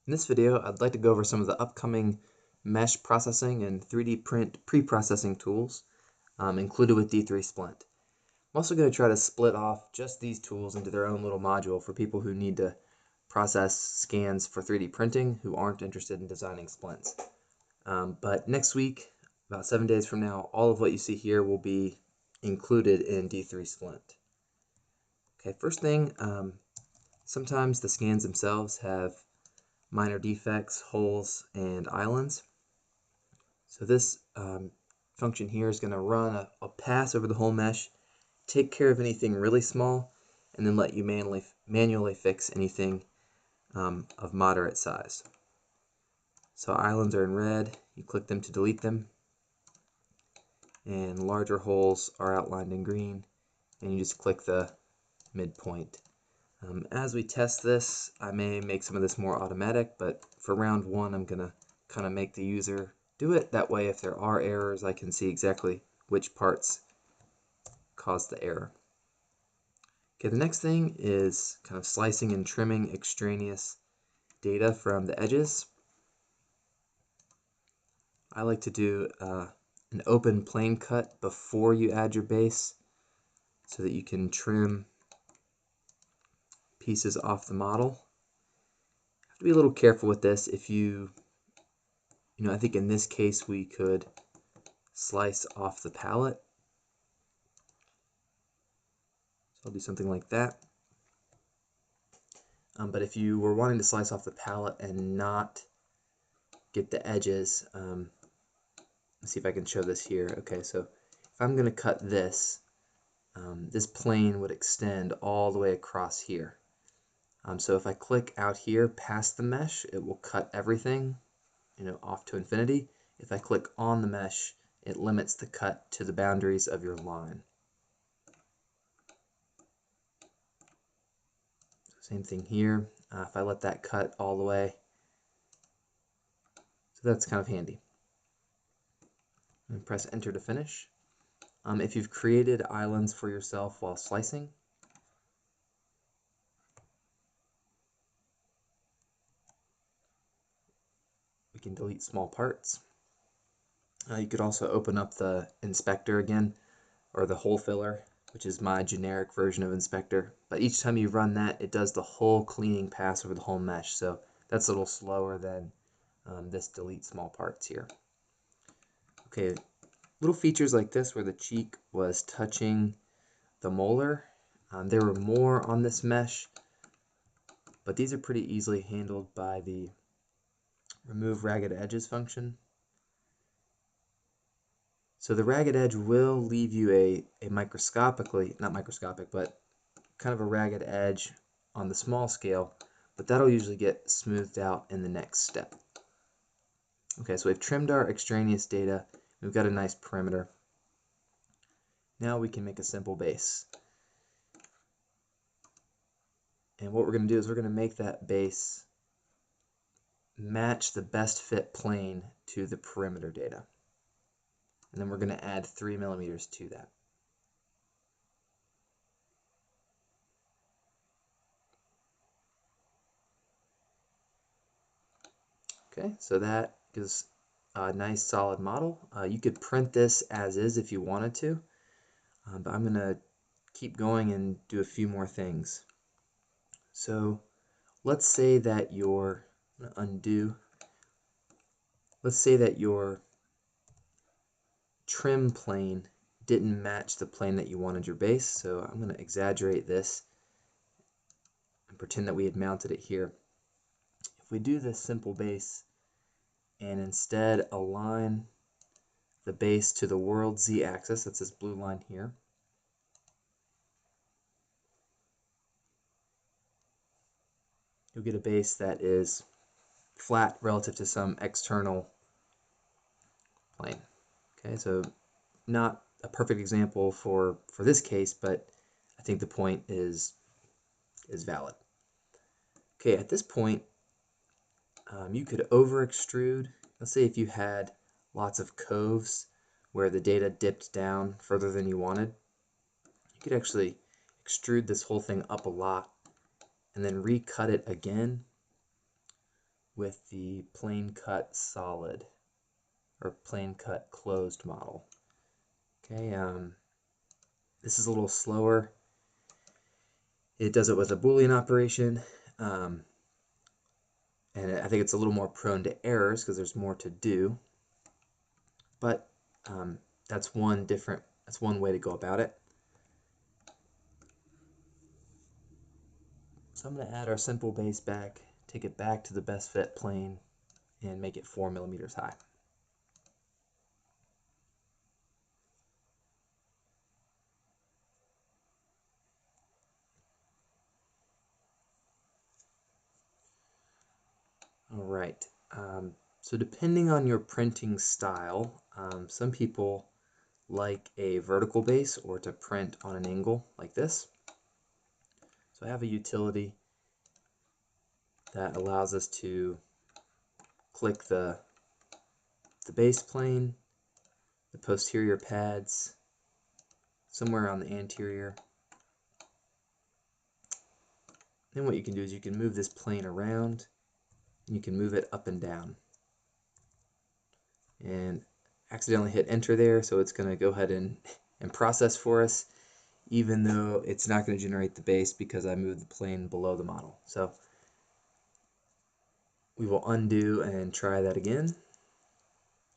In this video, I'd like to go over some of the upcoming mesh processing and 3D print pre-processing tools included with D3Splint. I'm also going to try to split off just these tools into their own little module for people who need to process scans for 3D printing who aren't interested in designing splints. But next week, about 7 days from now, all of what you see here will be included in D3Splint. Okay, first thing, sometimes the scans themselves have minor defects, holes, and islands. So this function here is going to run a pass over the whole mesh, take care of anything really small, and then let you manually fix anything of moderate size. So islands are in red, you click them to delete them, and larger holes are outlined in green, and you just click the midpoint. As we test this, I may make some of this more automatic, but for round one, I'm going to kind of make the user do it. That way, if there are errors, I can see exactly which parts caused the error. Okay, the next thing is kind of slicing and trimming extraneous data from the edges. I like to do an open plane cut before you add your base so that you can trim pieces off the model. Have to be a little careful with this. If I think in this case we could slice off the palette. So I'll do something like that. But if you were wanting to slice off the palette and not get the edges, let's see if I can show this here. Okay, so if I'm going to cut this, this plane would extend all the way across here. So if I click out here past the mesh, it will cut everything, off to infinity. If I click on the mesh, it limits the cut to the boundaries of your line. Same thing here. If I let that cut all the way, so that's kind of handy. And press enter to finish. If you've created islands for yourself while slicing, we can delete small parts. You could also open up the inspector again, or the hole filler, which is my generic version of inspector. But each time you run that, it does the whole cleaning pass over the whole mesh. So that's a little slower than this delete small parts here. Okay, little features like this where the cheek was touching the molar. There were more on this mesh, but these are pretty easily handled by the remove ragged edges function. So the ragged edge will leave you a microscopically, not microscopic, but kind of a ragged edge on the small scale, but that'll usually get smoothed out in the next step. Okay, so we've trimmed our extraneous data. We've got a nice perimeter. Now we can make a simple base. And what we're going to do is we're going to make that base match the best fit plane to the perimeter data. And then we're going to add 3 millimeters to that. Okay, so that is a nice solid model. You could print this as is if you wanted to, but I'm going to keep going and do a few more things. So let's say that your, let's say that your trim plane didn't match the plane that you wanted your base, so I'm going to exaggerate this and pretend that we had mounted it here. If we do this simple base and instead align the base to the world z-axis, that's this blue line here, you'll get a base that is flat relative to some external plane. Okay, so not a perfect example for this case, but I think the point is valid. Okay, at this point, you could over extrude. Let's say if you had lots of coves where the data dipped down further than you wanted, you could actually extrude this whole thing up a lot and then recut it again with the plain cut solid or plain cut closed model. Okay, this is a little slower. It does it with a Boolean operation, and I think it's a little more prone to errors because there's more to do. But that's one way to go about it. So I'm going to add our simple base back, take it back to the best fit plane, and make it 4 millimeters high. All right. So depending on your printing style, some people like a vertical base or to print on an angle like this. So I have a utility that allows us to click the base plane, the posterior pads, somewhere on the anterior. Then what you can do is you can move this plane around, and you can move it up and down. And accidentally hit enter there, so it's going to go ahead and process for us, even though it's not going to generate the base because I moved the plane below the model. So we will undo and try that again.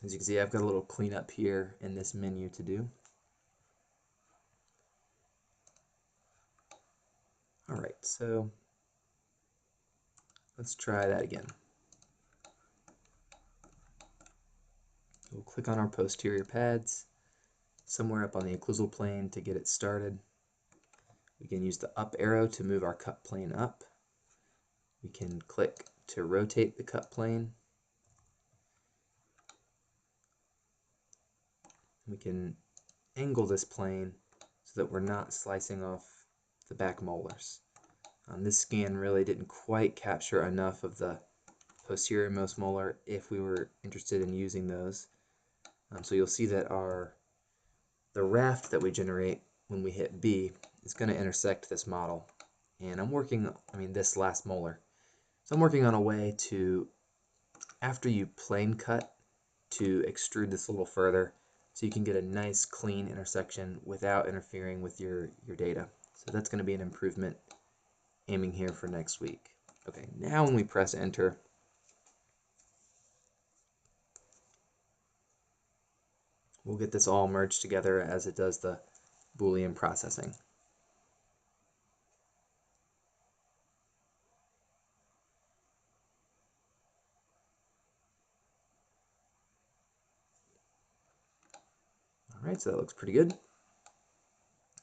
As you can see, I've got a little cleanup here in this menu to do. All right, so let's try that again. We'll click on our posterior pads, somewhere up on the occlusal plane to get it started. We can use the up arrow to move our cut plane up. We can click to rotate the cut plane. We can angle this plane so that we're not slicing off the back molars. This scan really didn't quite capture enough of the posterior most molar if we were interested in using those. So you'll see that the raft that we generate when we hit B is going to intersect this model. And this last molar. So I'm working on a way to, after you plane cut, to extrude this a little further so you can get a nice clean intersection without interfering with your data. So that's going to be an improvement aiming here for next week. Okay, now when we press enter, we'll get this all merged together as it does the Boolean processing. All right, so that looks pretty good.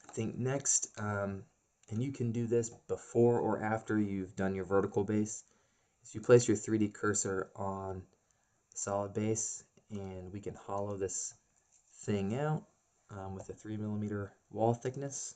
I think next, and you can do this before or after you've done your vertical base, is you place your 3D cursor on the solid base, and we can hollow this thing out with a 3 millimeter wall thickness.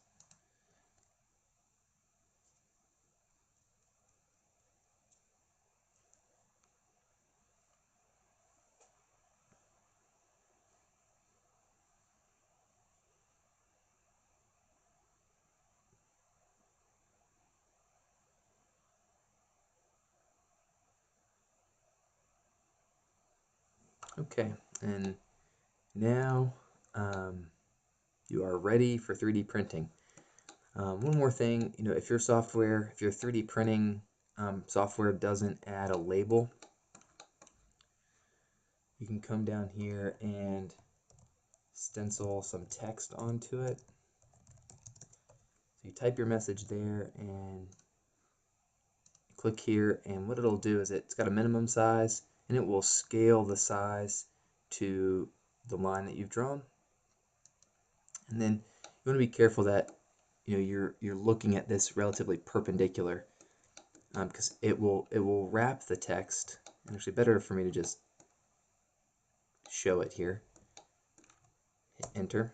Okay, and now you are ready for 3D printing. One more thing, if your 3D printing software doesn't add a label, you can come down here and stencil some text onto it. So you type your message there and click here, and what it'll do is it's got a minimum size, and it will scale the size to the line that you've drawn. And then you want to be careful that you're looking at this relatively perpendicular, because it will wrap the text. And actually, better for me to just show it here. Hit enter.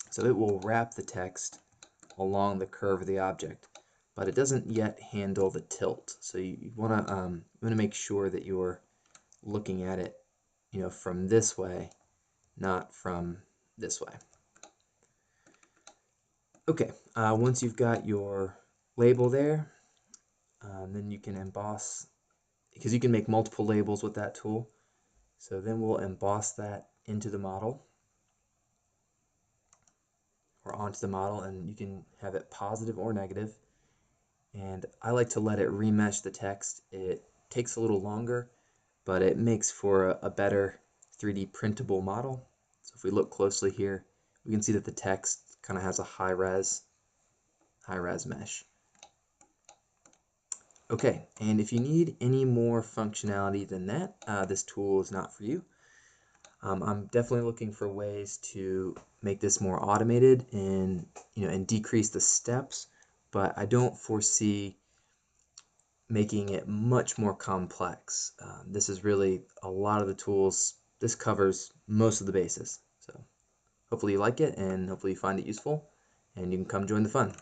So it will wrap the text along the curve of the object, but it doesn't yet handle the tilt. So you want to make sure that you're looking at it, from this way, not from this way. Okay, once you've got your label there, then you can emboss because you can make multiple labels with that tool. So then we'll emboss that into the model or onto the model, and you can have it positive or negative. And I like to let it remesh the text. It takes a little longer, but it makes for a better 3D printable model. So if we look closely here, we can see that the text kind of has a high res mesh. Okay, and if you need any more functionality than that, this tool is not for you. I'm definitely looking for ways to make this more automated and decrease the steps, but I don't foresee making it much more complex. This is really a lot of the tools. This covers most of the bases. So hopefully you like it, and hopefully you find it useful, and you can come join the fun.